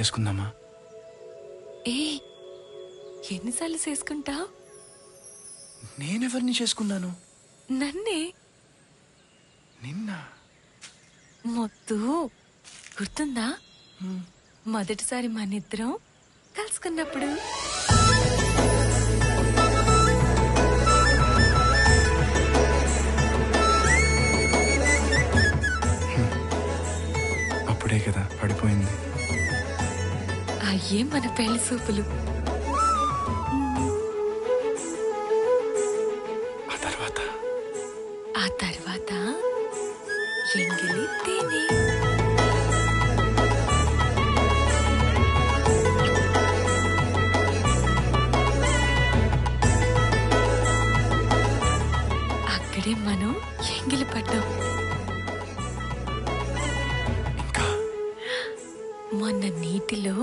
చేసుకుందామా? ఏ ఎన్నిసార్లు చేసుకుంటా? నేనెవరిని చేసుకున్నాను? నన్నే. నిన్న మొత్తు గుర్తుందా? మొదటిసారి మనిద్దరం కలుసుకున్నప్పుడు. అప్పుడే కదా పడిపోయింది. అయ్యే మన పెళ్లి సూపులు. ఆ తర్వాత ఎంగిలి తేనె. అక్కడే మనం ఎంగిలి పడ్డాం. మొన్న నీటిలో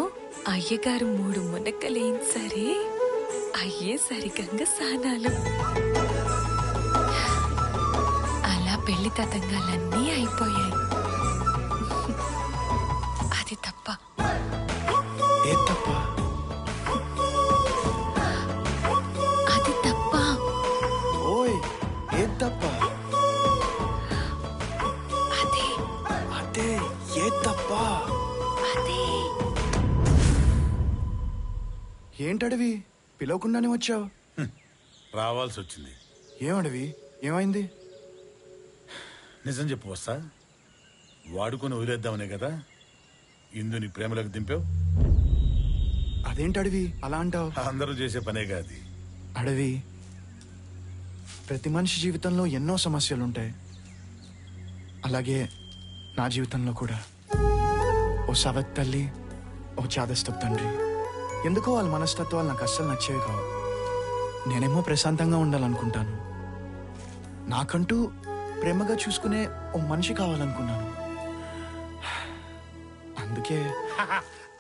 అయ్యగారు 3 మునక్కలేని సరే అయ్యే సరిగంగా స్నానాలు. అలా పెళ్లి తతంగాలన్నీ అయిపోయాయి. అది తప్ప. ఏ తప్ప? అది తప్ప. ఓయ్ ఏ తప్ప? అదే అదే ఏ తప్ప? అదే. ఏంటడవి పిలవకుండానే వచ్చావు? రావాల్సి వచ్చింది. ఏమడవి ఏమైంది? నిజం చెప్పు వస్తా. వాడుకొని వదిలేద్దామనే కదా ఇందుని ప్రేమలోకి దింపావు. అదేంటడవి అలా అంటావు? అందరూ చేసే పనే కాదు అడవి. ప్రతి మనిషి జీవితంలో ఎన్నో సమస్యలుంటాయి. అలాగే నా జీవితంలో కూడా. ఓ సవత్ తల్లి, ఓ చాదస్తపు తండ్రి. ఎందుకో వాళ్ళ మనస్తత్వాలు నాకు అస్సలు నచ్చేవి కావు. నేనేమో ప్రశాంతంగా ఉండాలనుకుంటాను. నాకంటూ ప్రేమగా చూసుకునే ఓ మనిషి కావాలనుకున్నాను. అందుకే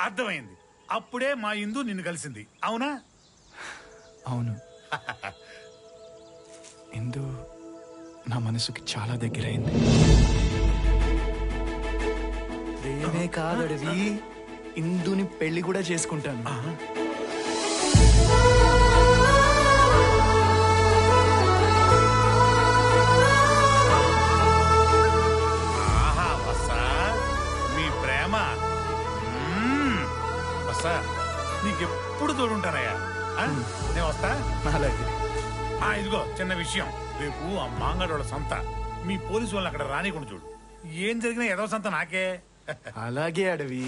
అర్థమైంది. అప్పుడే మా ఇందు నిన్ను కలిసింది, అవునా? అవును. ఇందు నా మనసుకి చాలా దగ్గరైంది. ప్రేమే కాదడవి, ఇందుని పెళ్లి కూడా చేసుకుంటాను. మీ ప్రేమ వస్తా. నీకెప్పుడు తోడుంటానయ్యా. నేను వస్తా. అలాగే. ఇదిగో చిన్న విషయం. రేపు ఆ మాంగడోళ్ళ సంత. మీ పోలీసు వాళ్ళని అక్కడ రానికుండా చూడు. ఏం జరిగినా ఏదో సంత నాకే. అలాగే అడవి.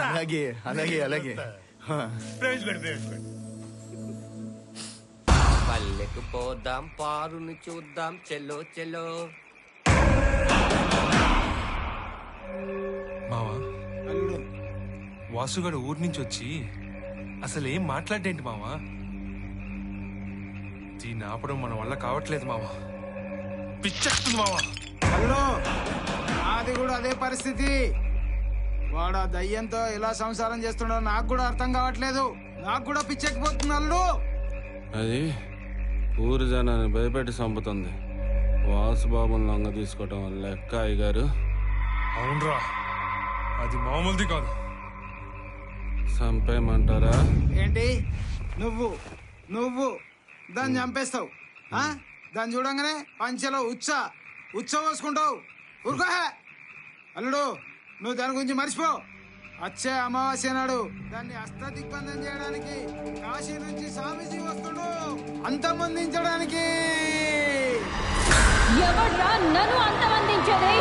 అలాగే అలాగే అలాగే. పల్లెకు పోదాం, పారుని చూద్దాం, చెల్లో చెల్లో. మావా, వాసుగాడు ఊరి నుంచి వచ్చి అసలు ఏం మాట్లాడేంటి మావా? దీన్ని ఆపడం మన వల్ల కావట్లేదు మావా. పిచ్చెక్కుతుంది మావా. హలో, అది కూడా అదే పరిస్థితి. వాడు ఆ దయ్యంతో ఎలా సంసారం చేస్తున్నాడో నాకు కూడా అర్థం కావట్లేదు. నాకు కూడా పిచ్చెక్కిపోతుంది అల్లుడు. అది ఊరు జనాన్ని భయపెట్టి చంపుతుంది. వాసుబాబుని లొంగ తీసుకోవటం లెక్క అయ్యగారు. అవునరా, అది మామూలుది కాదు. చంపేయమంటారా? ఏంటి నువ్వు నువ్వు దాన్ని చంపేస్తావు? దాన్ని చూడంగానే పంచెలో ఉచ్చ పోసుకుంటావు. ఊరుకో అల్లుడు, నువ్వు దాని గురించి మర్చిపో. వచ్చే అమావాస్య నాడు దాన్ని అష్టదిగ్బంధం చేయడానికి కాశీ నుంచి స్వామీజీ వస్తుడు, అంతమందించడానికి. ఎవడ్రా నన్ను అంతమందించేది?